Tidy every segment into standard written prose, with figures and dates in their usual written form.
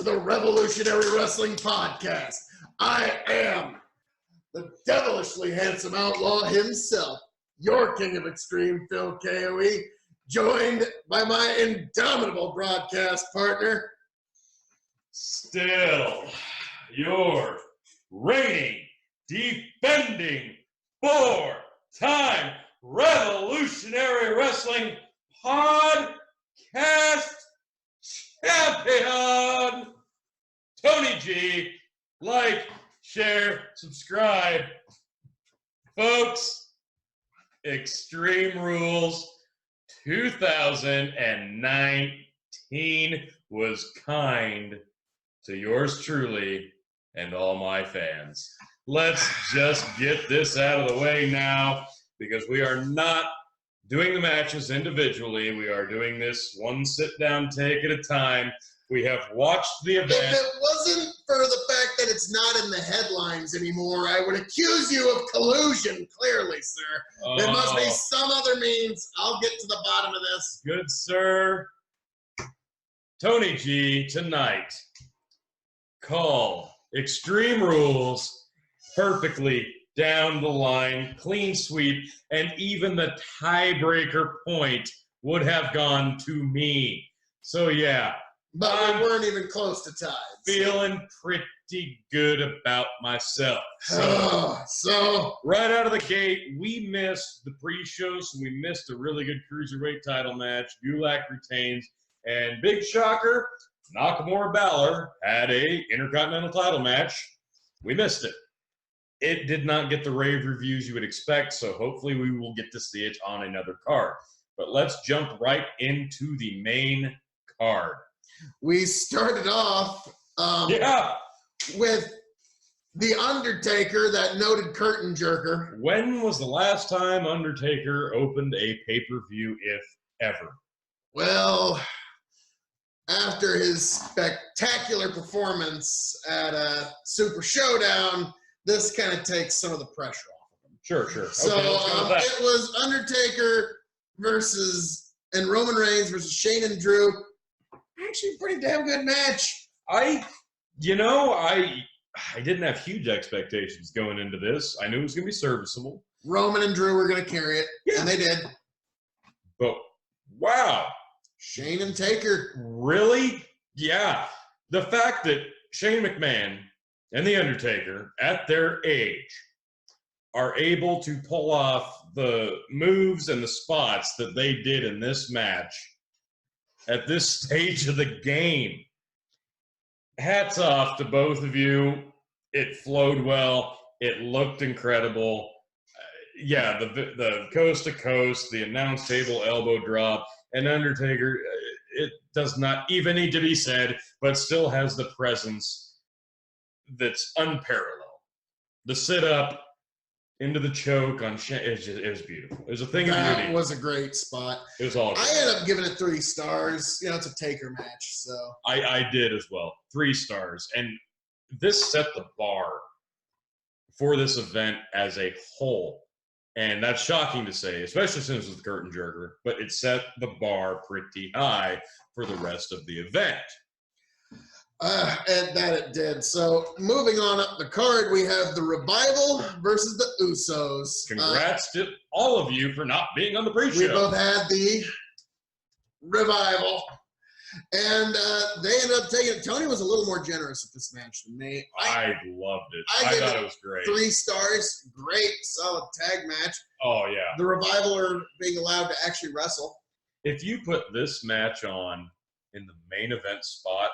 to the Revolutionary Wrestling Podcast. I am the devilishly handsome outlaw himself, your king of extreme, Phil KOE, joined by my indomitable broadcast partner, still your reigning, defending, four-time Revolutionary Wrestling Podcast champion, Tony G. Like, share, subscribe. Folks, Extreme Rules 2019 was kind to yours truly and all my fans. Let's just get this out of the way now, because we are not doing the matches individually. We are doing this one sit-down take at a time. We have watched the event. If it wasn't for the fact that it's not in the headlines anymore, I would accuse you of collusion, clearly, sir. There must be some other means. I'll get to the bottom of this. Good sir. Tony G, tonight, call Extreme Rules perfectly down the line, clean sweep, and even the tiebreaker point would have gone to me. So yeah. But we weren't even close to tied. Feeling pretty good about myself. So right out of the gate, we missed the pre-show, so we missed a really good cruiserweight title match. Gulak retains, and big shocker, Nakamura Balor had a Intercontinental title match. We missed it. It did not get the rave reviews you would expect, so hopefully we will get to see it on another card. But let's jump right into the main card. We started off with The Undertaker, that noted curtain jerker. When was the last time Undertaker opened a pay-per-view, if ever? Well, after his spectacular performance at Super Showdown, this kind of takes some of the pressure off of him. Sure. So it was Undertaker and Roman Reigns versus Shane and Drew. Actually, pretty damn good match. I didn't have huge expectations going into this. I knew it was going to be serviceable. Roman and Drew were going to carry it, and they did. But, wow. Shane and Taker. Really? Yeah. The fact that Shane McMahon and The Undertaker, at their age, are able to pull off the moves and the spots that they did in this match at this stage of the game. Hats off to both of you. It flowed well. It looked incredible. The coast to coast, the announce table elbow drop, and Undertaker, it does not even need to be said, but still has the presence that's unparalleled. The sit-up into the choke on Shane, it was beautiful. It was a thing of beauty. That was a great spot. It was all good. I ended up giving it 3 stars. It's a Taker match, so. I did as well. 3 stars. And this set the bar for this event as a whole. And that's shocking to say, especially since it was the curtain jerker, but it set the bar pretty high for the rest of the event. And that it did. So, moving on up the card, we have the Revival versus the Usos. Congrats to all of you for not being on the pre-show. We both had the Revival. And they ended up taking it. Tony was a little more generous with this match than me. I loved it. I thought it was great. 3 stars. Great, solid tag match. Oh, yeah. The Revival are being allowed to actually wrestle. If you put this match on in the main event spot,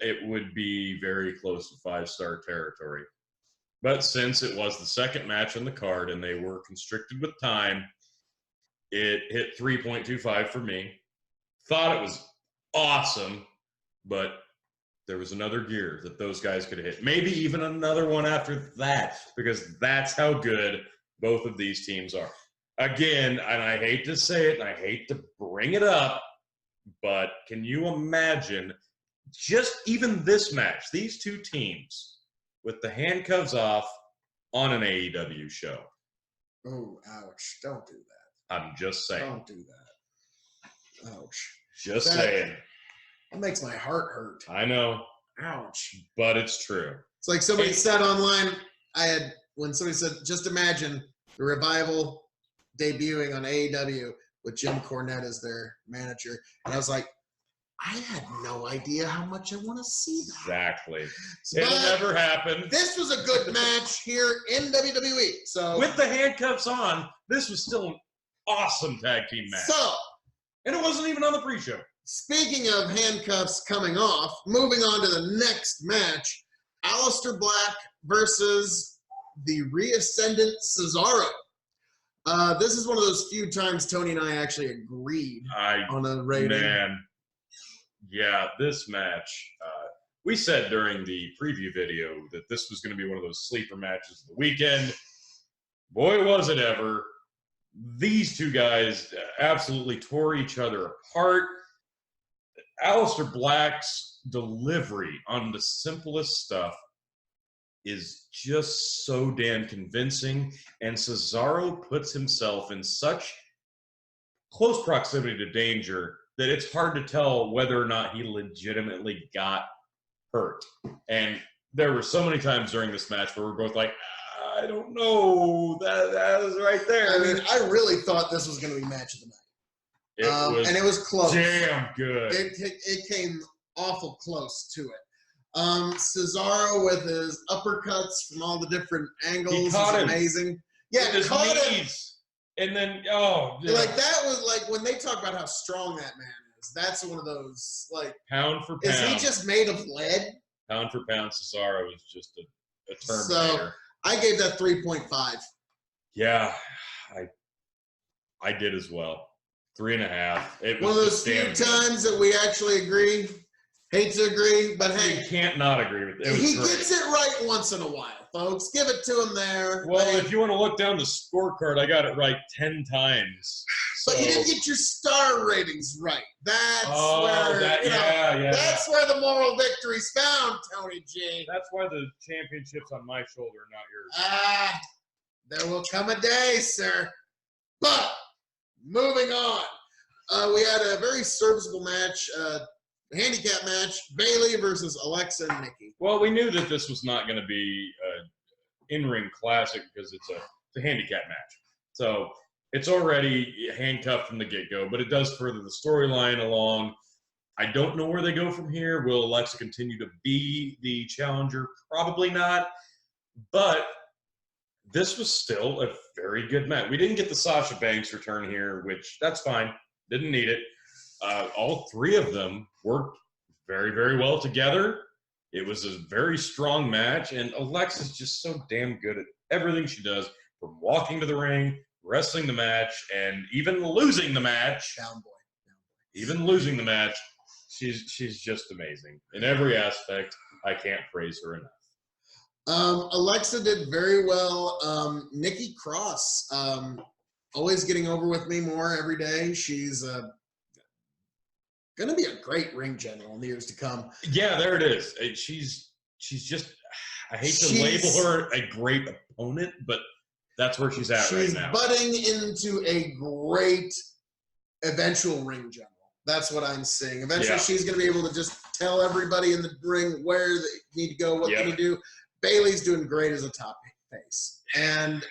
it would be very close to 5-star territory. But since it was the second match on the card and they were constricted with time, it hit 3.25 for me. Thought it was awesome, but there was another gear that those guys could have hit. Maybe even another one after that, because that's how good both of these teams are. Again, and I hate to say it, and I hate to bring it up, but can you imagine just even this match, these two teams, with the handcuffs off on an AEW show? Oh, ouch. Don't do that. I'm just saying. Don't do that. Ouch. Just saying. That makes my heart hurt. I know, Ouch. but it's true. It's like somebody said online, when somebody said, just imagine the Revival debuting on AEW with Jim Cornette as their manager. And I was like, I had no idea how much I want to see that. Exactly. But It'll never happen. this was a good match here in WWE. So With the handcuffs on, this was still an awesome tag team match. So, and it wasn't even on the pre-show. Speaking of handcuffs coming off, moving on to the next match, Aleister Black versus the reascendant Cesaro. This is one of those few times Tony and I actually agreed on a rating. Man, yeah, this match, we said during the preview video that this was going to be one of those sleeper matches of the weekend. Boy, was it ever. These two guys absolutely tore each other apart. Aleister Black's delivery on the simplest stuff is just so damn convincing, and Cesaro puts himself in such close proximity to danger that it's hard to tell whether or not he legitimately got hurt. And there were so many times during this match where we're both like, I don't know, that is right there. I mean, I really thought this was going to be match of the night. And it was close. Damn good. It came awful close to it. Cesaro with his uppercuts from all the different angles is amazing. Yeah, with caught his him. knees. And then, oh. Yeah. Like, that was, like, when they talk about how strong that man is, that's one of those, like. Pound for pound. Is he just made of lead? Pound for pound, Cesaro is just a Terminator. So, I gave that 3.5. Yeah, I did as well. 3.5. It was one of those few times that we actually agree. Hate to agree, but hey. You can't not agree with it. He gets it right once in a while, folks. Give it to him there. Well, if you want to look down the scorecard, I got it right 10 times. So. But you didn't get your star ratings right. That's where that's where the moral victory's found, Tony G. That's why the championship's on my shoulder, not yours. There will come a day, sir. But moving on, we had a very serviceable match. Handicap match, Bayley versus Alexa and Nikki. Well, we knew that this was not going to be an in-ring classic because it's a handicap match. So it's already handcuffed from the get-go, but it does further the storyline along. I don't know where they go from here. Will Alexa continue to be the challenger? Probably not. But this was still a very good match. We didn't get the Sasha Banks return here, which that's fine. Didn't need it. All three of them worked very, very well together. It was a very strong match, and Alexa's just so damn good at everything she does, from walking to the ring, wrestling the match, and even losing the match. Down boy. Even losing the match, she's just amazing. In every aspect, I can't praise her enough. Alexa did very well. Nikki Cross, always getting over with me more every day. She's going to be a great ring general in the years to come. Yeah, there it is. She's just, I hate to label her a great opponent, but that's where she's at right now. She's budding into a great eventual ring general. That's what I'm seeing. Eventually, she's going to be able to just tell everybody in the ring where they need to go, what they need to do. Bayley's doing great as a top face. And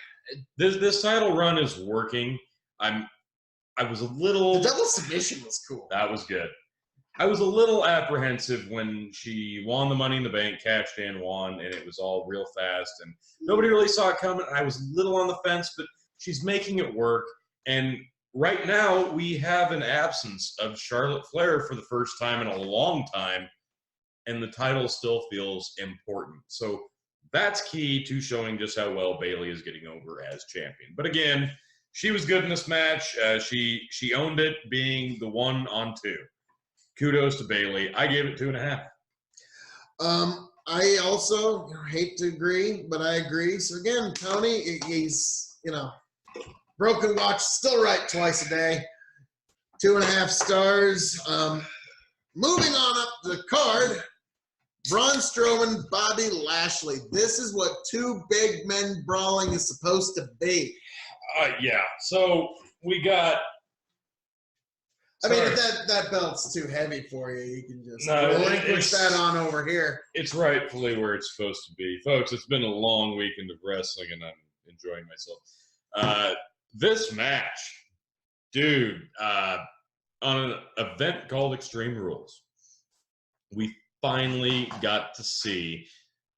this title run is working. I was a little... The double submission was cool. That was good. I was a little apprehensive when she won the Money in the Bank, cashed in, won, and it was all real fast, and nobody really saw it coming. I was a little on the fence, but she's making it work. And right now, we have an absence of Charlotte Flair for the first time in a long time, and the title still feels important. So that's key to showing just how well Bayley is getting over as champion. But again, she was good in this match. She owned it, being the 1-on-2. Kudos to Bayley. I gave it 2.5. I also hate to agree, but I agree. So again, Tony, he's broken watch, still right twice a day. 2.5 stars. Moving on up the card, Braun Strowman, Bobby Lashley. This is what two big men brawling is supposed to be. Yeah. So we got I mean, if that belt's too heavy for you, you can just No, relinquish that on over here. It's rightfully where it's supposed to be. Folks, it's been a long weekend of wrestling, and I'm enjoying myself. This match, dude, on an event called Extreme Rules, we finally got to see,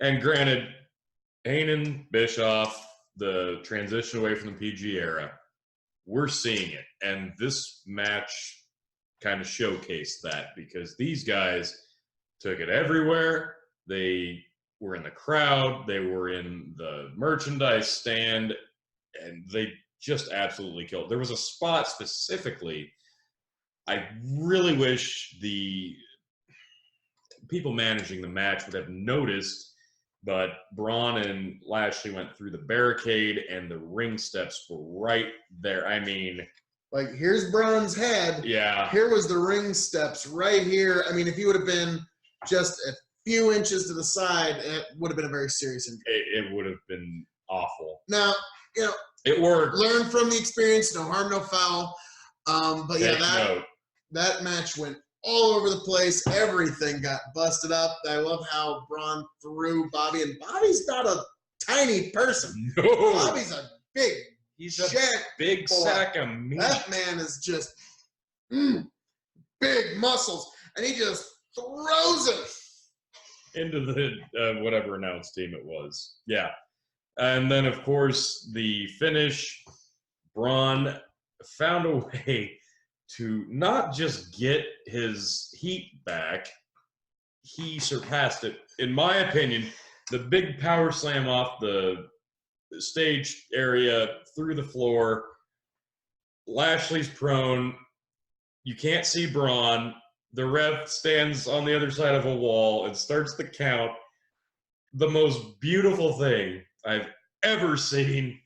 and granted, Heyman, Bischoff, the transition away from the PG era, we're seeing it. And this match kind of showcased that because these guys took it everywhere. They were in the crowd, they were in the merchandise stand, and they just absolutely killed. There was a spot specifically I really wish the people managing the match would have noticed, but Braun and Lashley went through the barricade and the ring steps were right there. I mean, like, here's Braun's head. yeah. Here was the ring steps right here. I mean, if he would have been just a few inches to the side, it would have been a very serious injury. It would have been awful. Now, you know, it worked. Learn from the experience. No harm, no foul. But Take yeah, note. that match went all over the place. Everything got busted up. I love how Braun threw Bobby, and Bobby's not a tiny person. No. Bobby's a big, He's a jack big boy. sack of meat. That man is just big muscles, and he just throws him into the whatever announced team it was. Yeah. And then, of course, the finish, Braun found a way to not just get his heat back, he surpassed it. In my opinion, the big power slam off the stage area through the floor, Lashley's prone, you can't see Braun, the ref stands on the other side of a wall and starts the count. The most beautiful thing I've ever seen,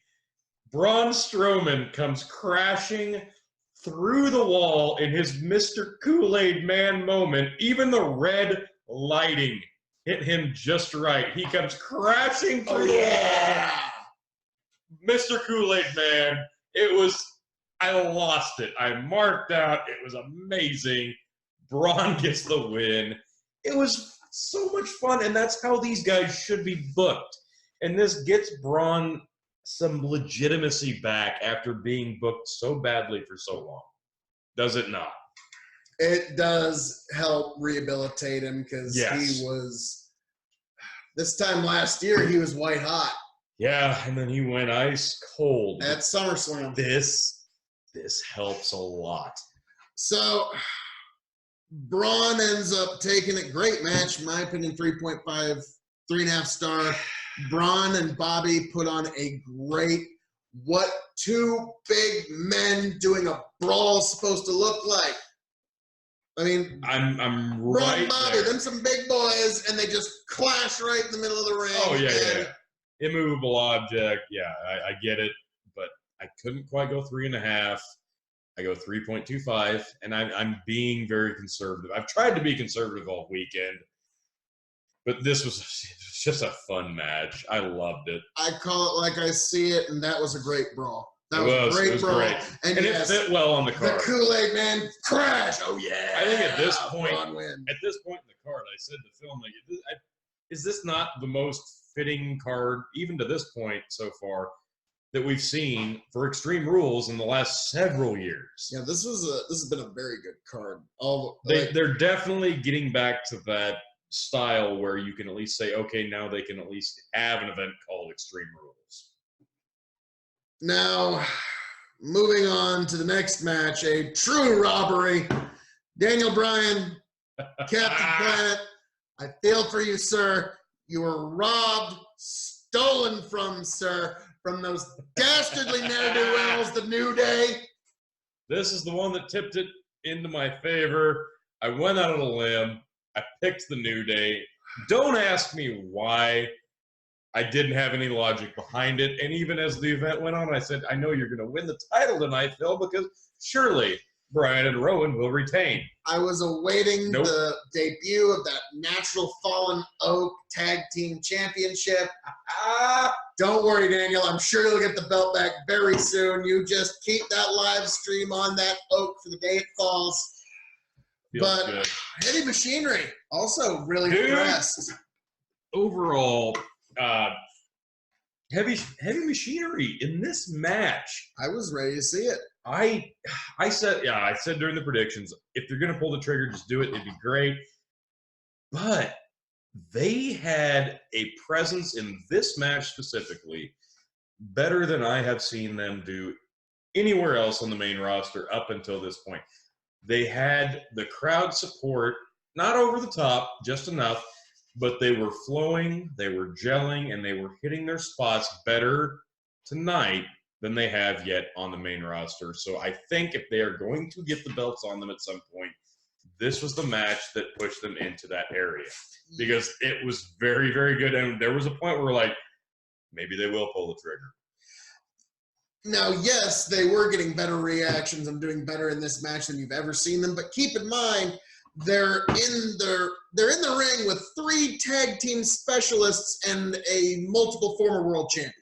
Braun Strowman comes crashing through the wall in his Mr. Kool-Aid Man moment. Even the red lighting hit him just right. He comes crashing through the wall. Mr. Kool-Aid Man. I lost it. I marked out. It was amazing. Braun gets the win. It was so much fun, and that's how these guys should be booked. And this gets Braun some legitimacy back after being booked so badly for so long. Does it not? It does help rehabilitate him because Yes. he was, this time last year, he was white hot. Yeah, and then he went ice cold. At SummerSlam. This helps a lot. So, Braun ends up taking it. Great match, in my opinion, 3.5, 3.5 star. Braun and Bobby put on a great, what two big men doing a brawl is supposed to look like. I mean, I'm Braun right and Bobby, there. them some big boys, and they just clash right in the middle of the ring. Oh, yeah, and yeah. Immovable object. Yeah, I get it. But I couldn't quite go 3.5. I go 3.25, and I'm being very conservative. I've tried to be conservative all weekend, but this was just a fun match. I loved it. I call it like I see it, and that was a great brawl. That It was a great brawl. great. And yes, it fit well on the the card. Kool-Aid Man crash. Oh, yeah. I think at this point, Braun win. in the card, I said to Phil, like, is this not the most fitting card, even to this point so far, that we've seen for Extreme Rules in the last several years? Yeah, this has been a very good card. They're definitely getting back to that style where you can at least say, okay, now they can at least have an event called Extreme Rules. Now, moving on to the next match, a true robbery. Daniel Bryan, Captain Planet, I feel for you, sir. You were robbed, stolen from, sir, from those dastardly ne'er-do-wells, the New Day. This is the one that tipped it into my favor. I went out on a limb. I picked the New Day. Don't ask me why. I didn't have any logic behind it. And even as the event went on, I said, I know you're going to win the title tonight, Phil, because surely Bryan and Rowan will retain. I was awaiting Nope. the debut of that Natural Fallen Oak Tag Team Championship. Don't worry, Daniel. I'm sure you'll get the belt back very soon. You just keep that live stream on that Oak for the day it falls. Feels But good. Heavy Machinery also really Dude. impressed. Overall, heavy machinery in this match. I was ready to see it. I said during the predictions, if they're gonna pull the trigger, just do it. It'd be great. But they had a presence in this match specifically better than I have seen them do anywhere else on the main roster up until this point. They had the crowd support, not over the top, just enough, but they were flowing, they were gelling, and they were hitting their spots better tonight than they have yet on the main roster. So I think if they are going to get the belts on them at some point, this was the match that pushed them into that area. Because it was very, very good. And there was a point where we're like, maybe they will pull the trigger. Now, yes, they were getting better reactions and doing better in this match than you've ever seen them. But keep in mind, they're in the ring with 3 tag team specialists and a multiple former world champion.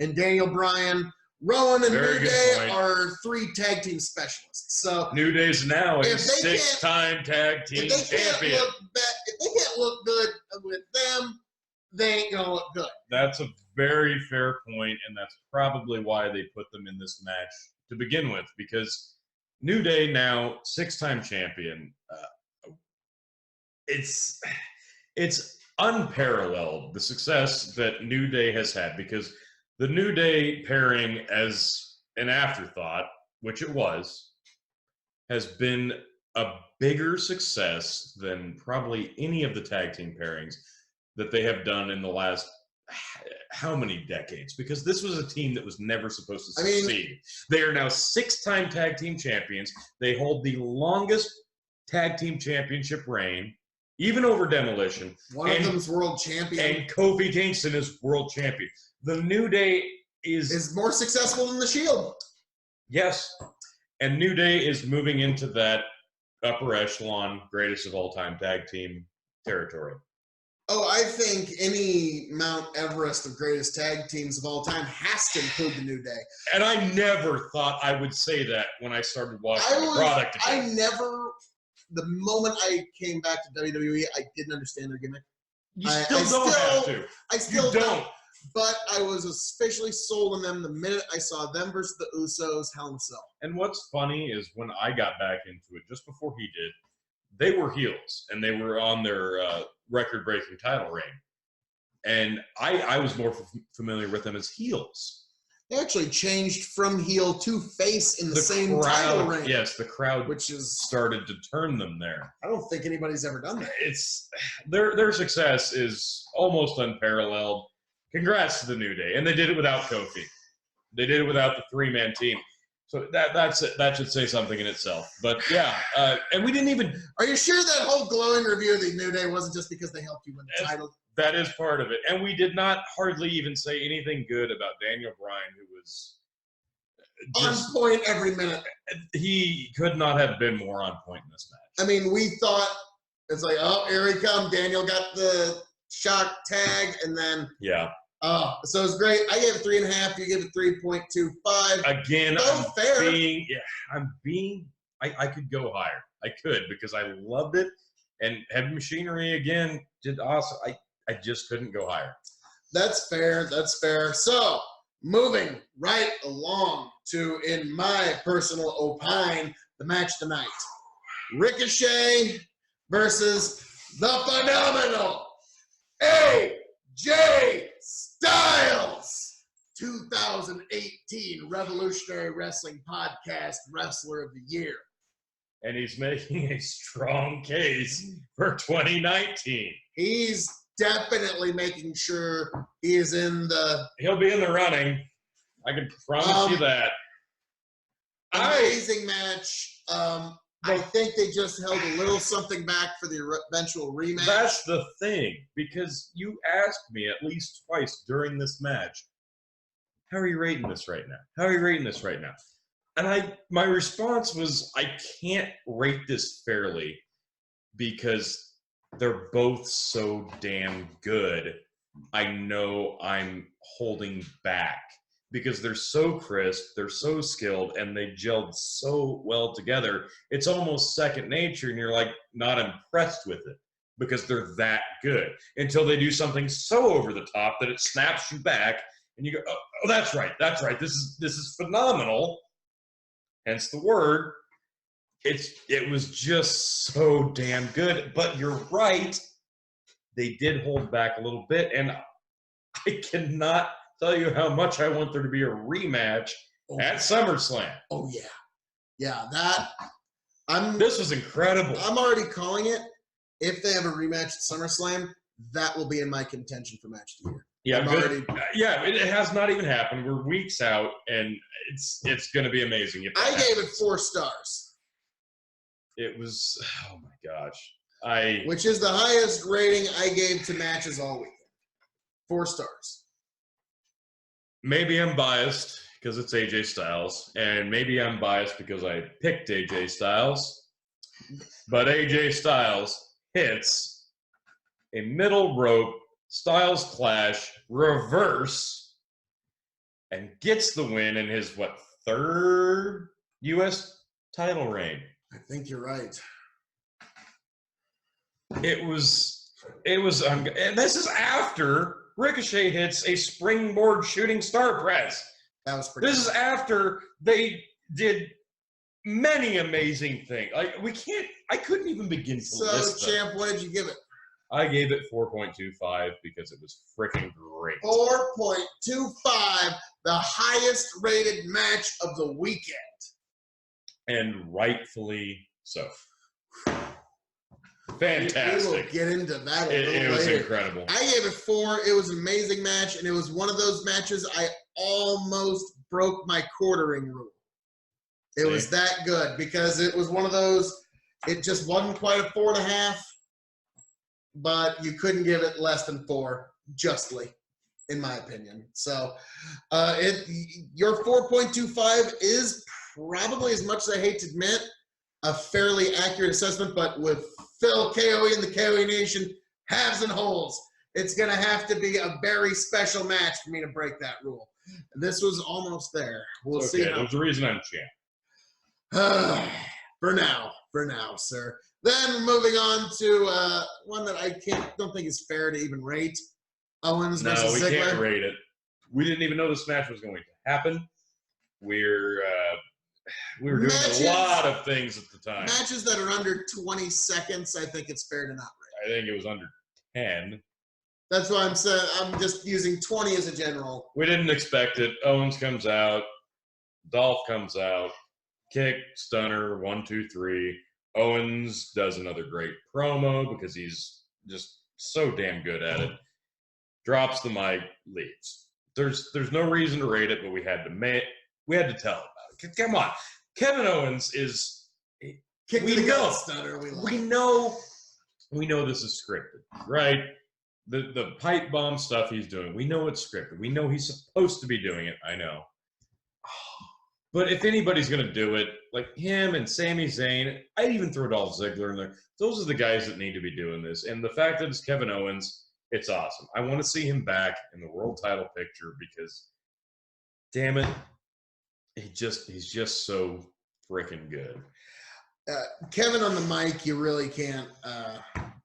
And Daniel Bryan, Rowan, and Very New good Day point. are 3 tag team specialists. So New Day's now a If they 6-time tag team if they champion. can't look good with them, they ain't gonna look good. That's a very fair point, and that's probably why they put them in this match to begin with, because New Day now 6-time champion. It's unparalleled, the success that New Day has had, because the New Day pairing as an afterthought, which it was, has been a bigger success than probably any of the tag team pairings that they have done in the last how many decades? Because this was a team that was never supposed to succeed. They are now 6-time tag team champions. They hold the longest tag team championship reign, even over Demolition. One of them's world champion. And Kofi Kingston is world champion. The New Day is more successful than the Shield. Yes. And New Day is moving into that upper echelon, greatest of all time tag team territory. Oh, I think any Mount Everest of greatest tag teams of all time has to include the New Day. And I never thought I would say that when I started watching the product again. The moment I came back to WWE, I didn't understand their gimmick. You still don't have to. I still you don't. But I was officially sold on them the minute I saw them versus the Usos, Hell in a Cell. And what's funny is when I got back into it, just before he did, they were heels, and they were on their record-breaking title reign. And I was more familiar with them as heels. They actually changed from heel to face in the same title reign. Yes, the crowd which is started to turn them there. I don't think anybody's ever done that. It's their success is almost unparalleled. Congrats to the New Day. And they did it without Kofi. They did it without the 3-man team. So that's it. That should say something in itself. But yeah, and we didn't even. Are you sure that whole glowing review of the New Day wasn't just because they helped you win the title? That is part of it. And we did not hardly even say anything good about Daniel Bryan, who was on point every minute. He could not have been more on point in this match. I mean, we thought it's like, oh, here he come. Daniel got the shock tag, and then so it's great. I gave it 3.5. You gave it 3.25. Again, fair. I could go higher. I could, because I loved it, and Heavy Machinery again did awesome. I just couldn't go higher. That's fair. That's fair. So moving right along to, in my personal opine, the match tonight: Ricochet versus the phenomenal AJ Styles, 2018 Revolutionary Wrestling Podcast Wrestler of the Year. And he's making a strong case for 2019. He's definitely making sure he is in the... He'll be in the running. I can promise you that. Amazing match. I think they just held a little something back for the eventual rematch. That's the thing, because you asked me at least twice during this match, how are you rating this right now? How are you rating this right now? And my response was, I can't rate this fairly because they're both so damn good. I know I'm holding back because they're so crisp, they're so skilled, and they gelled so well together. It's almost second nature, and you're like not impressed with it because they're that good until they do something so over the top that it snaps you back, and you go, "Oh, that's right. This is phenomenal." Hence the word. It was just so damn good. But you're right. They did hold back a little bit, and I cannot tell you how much I want there to be a rematch at SummerSlam. Oh yeah, This was incredible. I'm already calling it. If they have a rematch at SummerSlam, that will be in my contention for match of the year. Yeah, it has not even happened. We're weeks out, and it's going to be amazing. I gave it 4 stars. It was, oh my gosh, which is the highest rating I gave to matches all weekend. 4 stars. Maybe I'm biased because it's AJ Styles, and maybe I'm biased because I picked AJ Styles. But AJ Styles hits a middle rope Styles Clash reverse and gets the win in his, 3rd U.S. title reign. I think you're right. It was, and this is after Ricochet hits a springboard shooting star press. That was pretty. This is after they did many amazing things. I couldn't even begin to list them. Champ, what did you give it? I gave it 4.25 because it was freaking great. 4.25, the highest rated match of the weekend. And rightfully so. Fantastic. We will get into that a little It was later. incredible. I gave it 4. It was an amazing match, and it was one of those matches I almost broke my quartering rule. It was that good because it was one of those, it just wasn't quite a 4.5, but you couldn't give it less than 4, justly, in my opinion. So your 4.25 is probably, as much as I hate to admit, a fairly accurate assessment, but with Phil KOE and the KOE Nation, halves and wholes, it's going to have to be a very special match for me to break that rule. This was almost there. We'll see. There's a reason I'm champ. For now, sir. Then moving on to one that I don't think is fair to even rate. Owens versus Ziggler. No, we can't rate it. We didn't even know this match was going to happen. We were doing a lot of things at the time. Matches that are under 20 seconds, I think it's fair to not rate. I think it was under 10. That's why I'm saying I'm just using 20 as a general. We didn't expect it. Owens comes out. Dolph comes out. Kick, stunner, 1, 2, 3. Owens does another great promo because he's just so damn good at it. Drops the mic, leaves. There's no reason to rate it, but we had to tell about it. Come on, Kevin Owens is. We know this is scripted, right? The pipe bomb stuff he's doing, we know it's scripted. We know he's supposed to be doing it. I know. But if anybody's going to do it, like him and Sami Zayn, I'd even throw Dolph Ziggler in there. Those are the guys that need to be doing this. And the fact that it's Kevin Owens, it's awesome. I want to see him back in the world title picture because, damn it, he's just so freaking good. Kevin on the mic, you really can't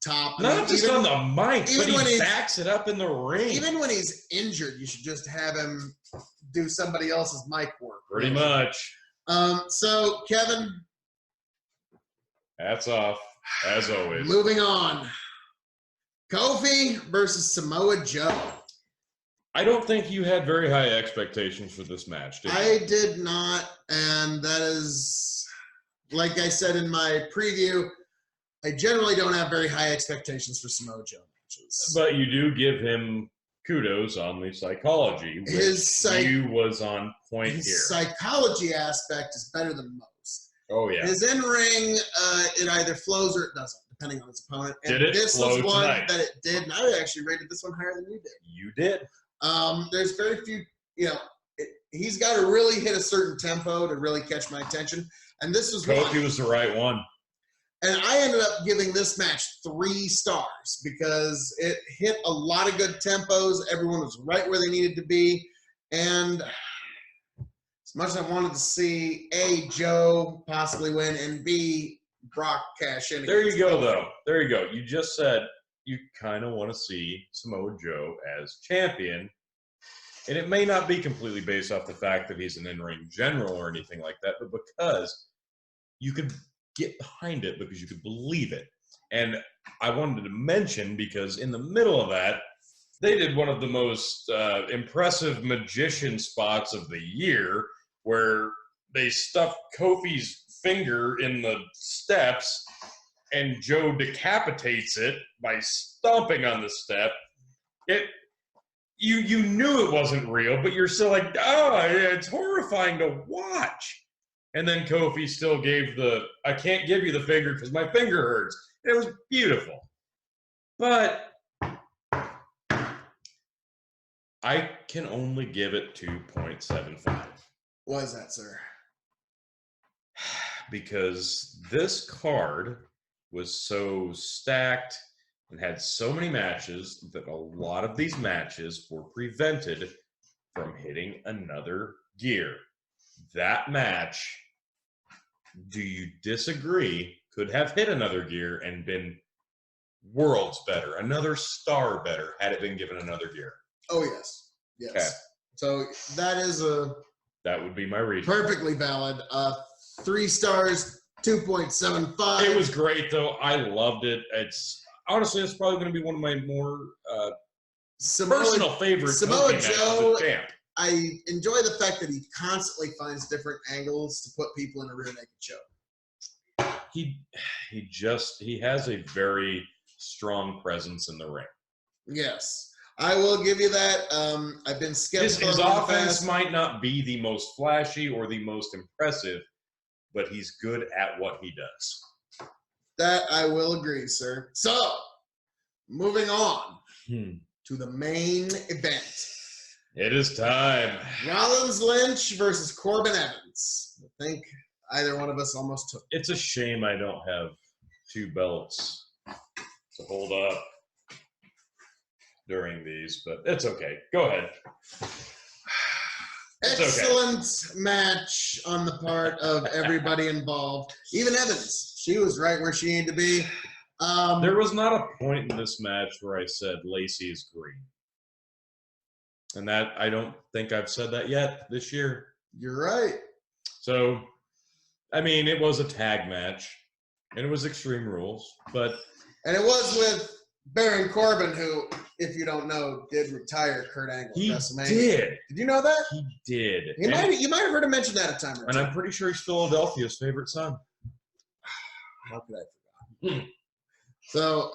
top. Not just on the mic, but he backs it up in the ring. Even when he's injured, you should just have him do somebody else's mic work. Pretty much. So, Kevin. Hats off, as always. Moving on. Kofi versus Samoa Joe. I don't think you had very high expectations for this match, did you? I did not, and that is, like I said in my preview, I generally don't have very high expectations for Samoa Joe matches. But you do give him kudos on the psychology, which you was on point here. His psychology aspect is better than most. Oh, yeah. His in-ring, it either flows or it doesn't, depending on his opponent. And did it this flow was one tonight? that it did, and I actually rated this one higher than you did. You did. There's very few, he's got to really hit a certain tempo to really catch my attention. And this was Kofi was the right one. And I ended up giving this match 3 stars because it hit a lot of good tempos. Everyone was right where they needed to be. And As much as I wanted to see A, Joe possibly win, and B, Brock cash in. There you go, though. There you go. You just said you kind of want to see Samoa Joe as champion. And it may not be completely based off the fact that he's an in-ring general or anything like that, but because you could get behind it, because you could believe it. And I wanted to mention, because in the middle of that, they did one of the most impressive magician spots of the year, where they stuffed Kofi's finger in the steps, and Joe decapitates it by stomping on the step. You knew it wasn't real, but you're still like, oh, it's horrifying to watch. And then Kofi still gave I can't give you the finger because my finger hurts. It was beautiful. But I can only give it 2.75. Why is that, sir? Because this card was so stacked and had so many matches that a lot of these matches were prevented from hitting another gear. That match, do you disagree, could have hit another gear and been worlds better, another star better, had it been given another gear? Oh, yes. Yes. Okay. So that would be my reason. Perfectly valid. 3 stars, 2.75. It was great, though. I loved it. Honestly, it's probably going to be one of my more personal favorites. Samoa Joe, I enjoy the fact that he constantly finds different angles to put people in a rear naked choke. He has a very strong presence in the ring. Yes, I will give you that. I've been skeptical. His offense might not be the most flashy or the most impressive, but he's good at what he does. That I will agree, sir. So, moving on to the main event. It is time. Rollins Lynch versus Corbin Evans. I think either one of us almost took it. It's a shame I don't have 2 belts to hold up during these, but it's okay. Go ahead. Excellent match on the part of everybody involved. Even Evans. She was right where she needed to be. There was not a point in this match where I said Lacey is green. And that, I don't think I've said that yet this year. You're right. So, I mean, it was a tag match. And it was Extreme Rules. And it was with Baron Corbin, who, if you don't know, did retire Kurt Angle at WrestleMania. He did. Did you know that? He did. You might have heard him mention that a time or two. And I'm pretty sure he's Philadelphia's favorite son. How could I forget? So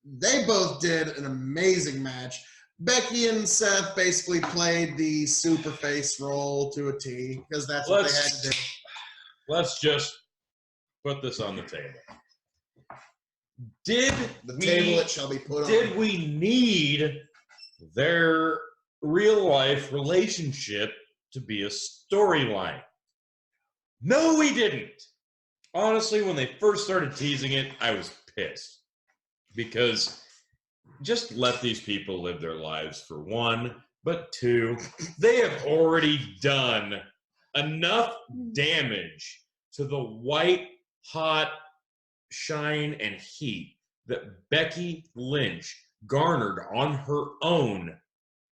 they both did an amazing match. Becky and Seth basically played the super face role to a T because that's what they had to do. Let's just put this on the table. Did we need their real life relationship to be a storyline? No, we didn't. Honestly, when they first started teasing it, I was pissed. Because just let these people live their lives, for one. But 2, they have already done enough damage to the white, hot shine and heat that Becky Lynch garnered on her own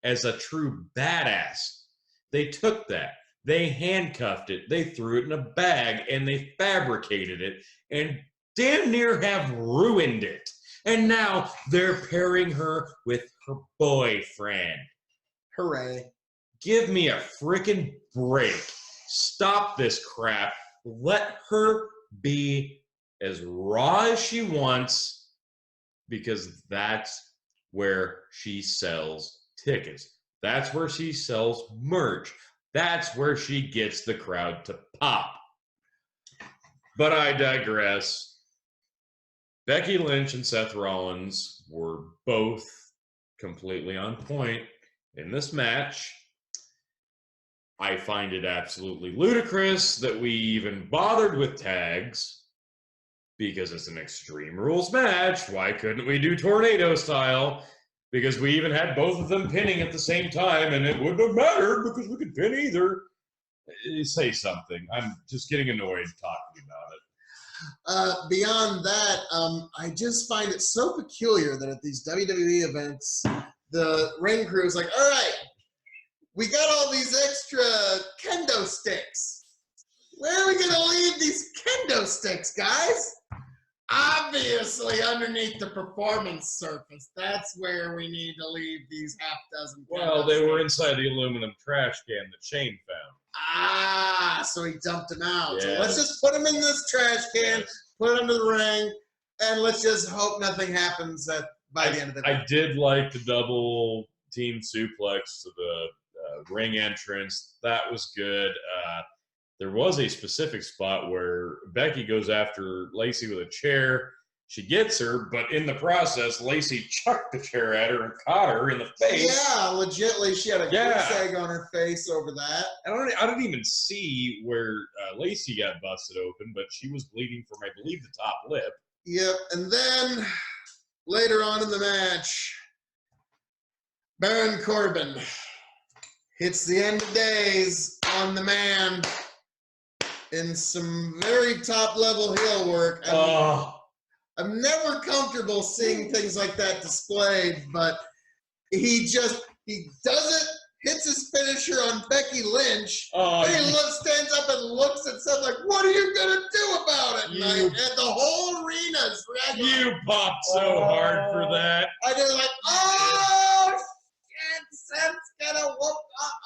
as a true badass. They took that. They handcuffed it, they threw it in a bag, and they fabricated it, and damn near have ruined it. And now they're pairing her with her boyfriend. Hooray. Give me a freaking break. Stop this crap. Let her be as raw as she wants, because that's where she sells tickets. That's where she sells merch. That's where she gets the crowd to pop. But I digress. Becky Lynch and Seth Rollins were both completely on point in this match. I find it absolutely ludicrous that we even bothered with tags, because it's an Extreme Rules match. Why couldn't we do tornado style? Because we even had both of them pinning at the same time, and it wouldn't have mattered because we could pin either. Say something. I'm just getting annoyed talking about it. Beyond that, I just find it so peculiar that at these WWE events, the ring crew is like, all right, we got all these extra kendo sticks. Where are we going to leave these kendo sticks, guys? Obviously, underneath the performance surface. That's where we need to leave these half dozen. Well, they were inside the aluminum trash can that Shane found. Ah, so he dumped them out. Yes. So let's just put them in this trash can, put it under the ring, and let's just hope nothing happens by the end of the day. I did like the double team suplex to the ring entrance. That was good. There was a specific spot where Becky goes after Lacey with a chair. She gets her, but in the process, Lacey chucked the chair at her and caught her in the face. Yeah, legitly, she had a goose egg on her face over that. I didn't even see where Lacey got busted open, but she was bleeding from, I believe, the top lip. Yep, and then later on in the match, Baron Corbin hits the end of days on the man in some very top-level heel work. I'm never comfortable seeing things like that displayed, but he does it, hits his finisher on Becky Lynch, and he stands up and looks at Seth like, what are you going to do about it? And the whole arena's reacting. You popped so hard for that. I just like, oh, shit, Seth's going to whoop.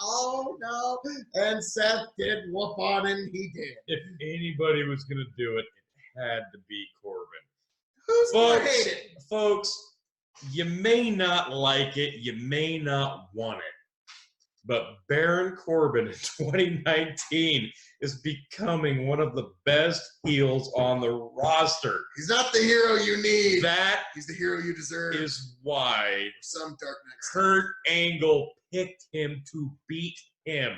Oh, no. And Seth did whoop on him. He did. If anybody was going to do it, it had to be Corbin. Who's going to hate it? Folks, you may not like it. You may not want it. But Baron Corbin in 2019 is becoming one of the best heels on the roster. He's not the hero you need. He's the hero you deserve. Is why some dark next Kurt Angle picked him to beat him.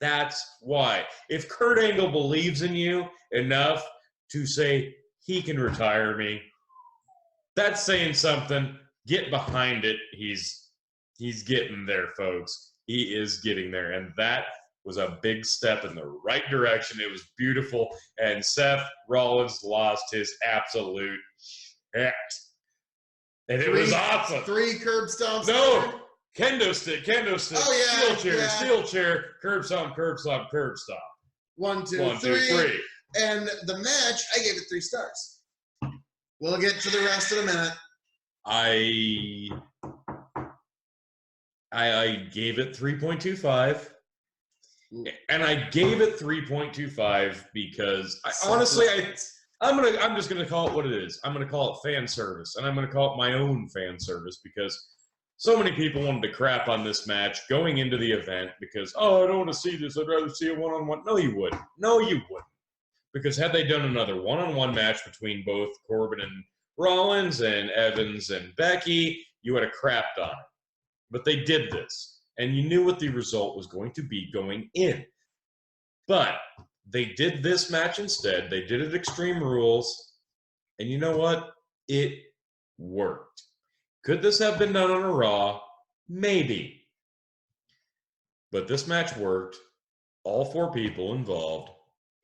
That's why. If Kurt Angle believes in you enough to say he can retire me, that's saying something. Get behind it. He's getting there, folks. He is getting there, and that was a big step in the right direction. It was beautiful, and Seth Rollins lost his absolute shit. And it was awesome. 3 curb stomps. No, kendo stick. Oh, yeah. Steel chair, curb stomp. 1, 2, 1, 2, 3. And the match, I gave it 3 stars. We'll get to the rest in a minute. I gave it 3.25. And I gave it 3.25 because I'm just gonna call it what it is. I'm gonna call it fan service, and I'm gonna call it my own fan service because so many people wanted to crap on this match going into the event because I don't want to see this. I'd rather see a one-on-one. No, you wouldn't. Because had they done another one-on-one match between both Corbin and Rollins and Evans and Becky, you would have crapped on it. But they did this, and you knew what the result was going to be going in. But they did this match instead. They did it Extreme Rules, and you know what? It worked. Could this have been done on a Raw? Maybe. But this match worked. All 4 people involved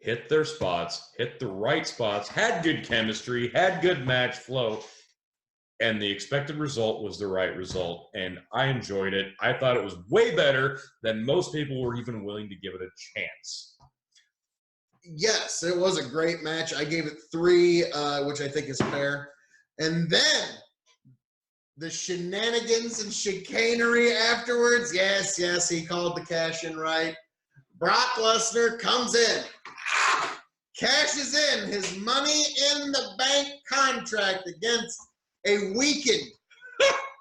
hit their spots, hit the right spots, had good chemistry, had good match flow. And the expected result was the right result, and I enjoyed it. I thought it was way better than most people were even willing to give it a chance. Yes, it was a great match. I gave it 3, which I think is fair. And then the shenanigans and chicanery afterwards. Yes, he called the cash in right. Brock Lesnar comes in, cashes in his money in the bank contract against a weakened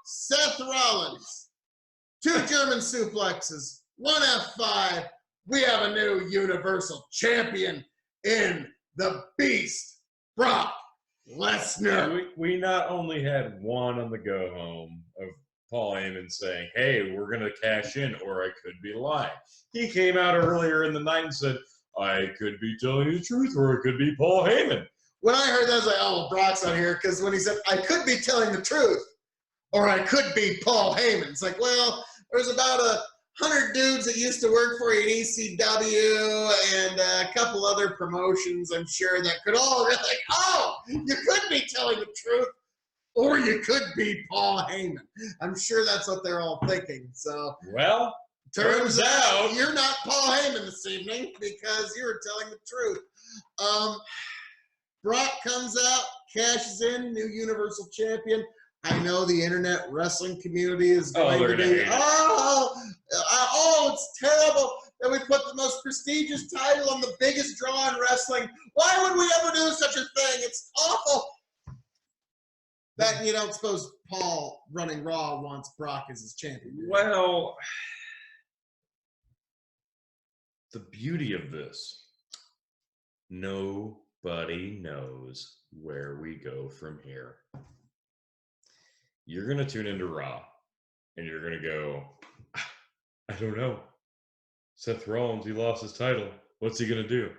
Seth Rollins. 2 German suplexes, 1 F5. We have a new Universal Champion in the Beast, Brock Lesnar. We not only had one on the go home of Paul Heyman saying, hey, we're going to cash in, or I could be lying. He came out earlier in the night and said, I could be telling you the truth, or it could be Paul Heyman. When I heard that, I was like, oh, well, Brock's on here, because when he said, I could be telling the truth, or I could be Paul Heyman, it's like, well, there's about 100 dudes that used to work for you at ECW and a couple other promotions, I'm sure, that could all be like, oh, you could be telling the truth, or you could be Paul Heyman. I'm sure that's what they're all thinking. So, well, turns out you're not Paul Heyman this evening because you were telling the truth. Brock comes out, cashes in, new Universal Champion. I know the internet wrestling community is going to be, it's terrible that we put the most prestigious title on the biggest draw in wrestling. Why would we ever do such a thing? It's awful. That you don't suppose Paul running Raw wants Brock as his champion. Well, the beauty of this, nobody knows where we go from here. You're going to tune into Raw, and you're going to go, I don't know. Seth Rollins, he lost his title. What's he going to do?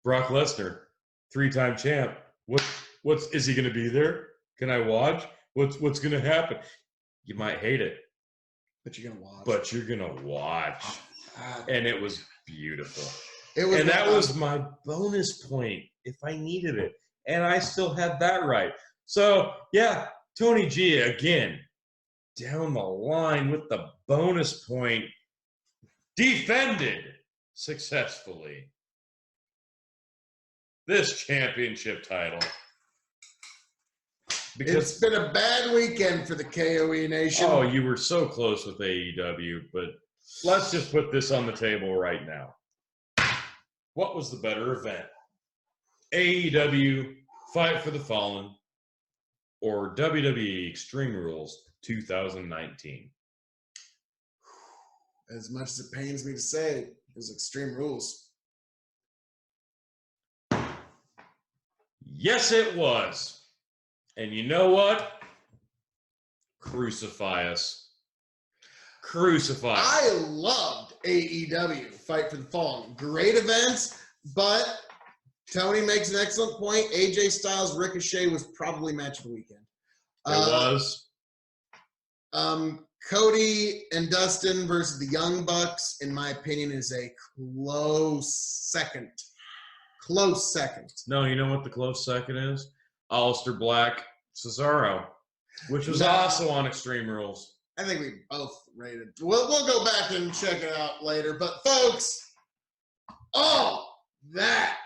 Brock Lesnar, 3-time champ. Is he going to be there? Can I watch? What's going to happen? You might hate it. But you're going to watch. But you're going to watch. And it was beautiful. That was my bonus point if I needed it. And I still had that right. So, yeah, Tony G, again, down the line with the bonus point, defended successfully this championship title. Because it's been a bad weekend for the KOE Nation. Oh, you were so close with AEW, but let's just put this on the table right now. What was the better event? AEW Fight for the Fallen or WWE Extreme Rules 2019? As much as it pains me to say, it was Extreme Rules. Yes, it was. And you know what? Crucify us. Crucify us. I loved AEW Fight for the Fallen. Great events, but Tony makes an excellent point. AJ Styles Ricochet was probably match of the weekend. It was. Cody and Dustin versus the Young Bucks, in my opinion, is a close second. Close second. No, you know what the close second is? Aleister Black, Cesaro, which was also on Extreme Rules. I think we both rated. We'll go back and check it out later. But folks, all that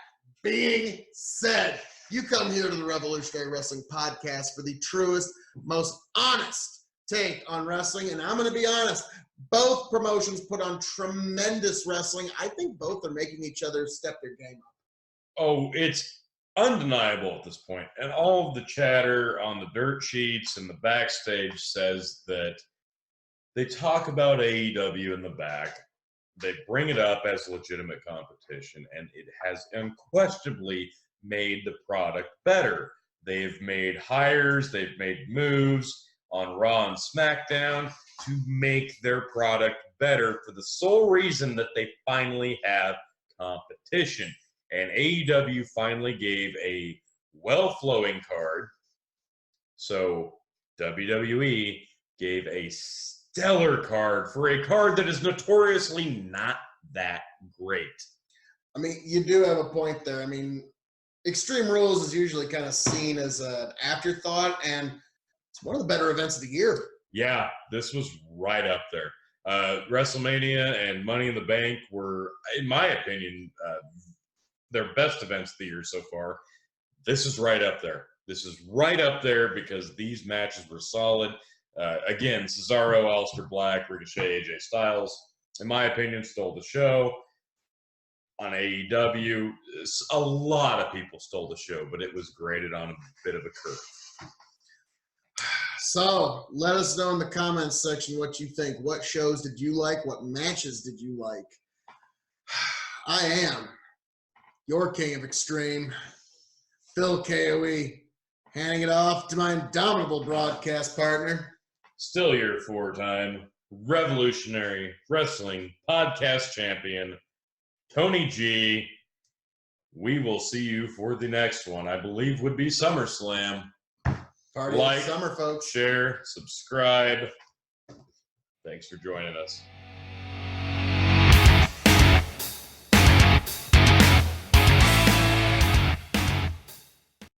being said, you come here to the Revolutionary Wrestling Podcast for the truest, most honest take on wrestling. And I'm going to be honest, both promotions put on tremendous wrestling. I think both are making each other step their game up. Oh, it's undeniable at this point. And all of the chatter on the dirt sheets and the backstage says that they talk about AEW in the back. They bring it up as legitimate competition, and it has unquestionably made the product better. They've made hires, they've made moves on Raw and SmackDown to make their product better for the sole reason that they finally have competition. And AEW finally gave a well-flowing card. So WWE gave a stellar card for a card that is notoriously not that great. I mean, you do have a point there. I mean, Extreme Rules is usually kind of seen as an afterthought, and it's one of the better events of the year. Yeah, this was right up there. WrestleMania and Money in the Bank were, in my opinion, their best events of the year so far. This is right up there. This is right up there because these matches were solid. Again, Cesaro, Aleister Black, Ricochet, AJ Styles, in my opinion, stole the show. On AEW, a lot of people stole the show, but it was graded on a bit of a curve. So, let us know in the comments section what you think. What shows did you like? What matches did you like? I am your king of extreme, Phil KOE, handing it off to my indomitable broadcast partner. Still your 4-time Revolutionary Wrestling Podcast Champion, Tony G. We will see you for the next one. I believe would be SummerSlam. Party like, summer, folks. Share, subscribe. Thanks for joining us.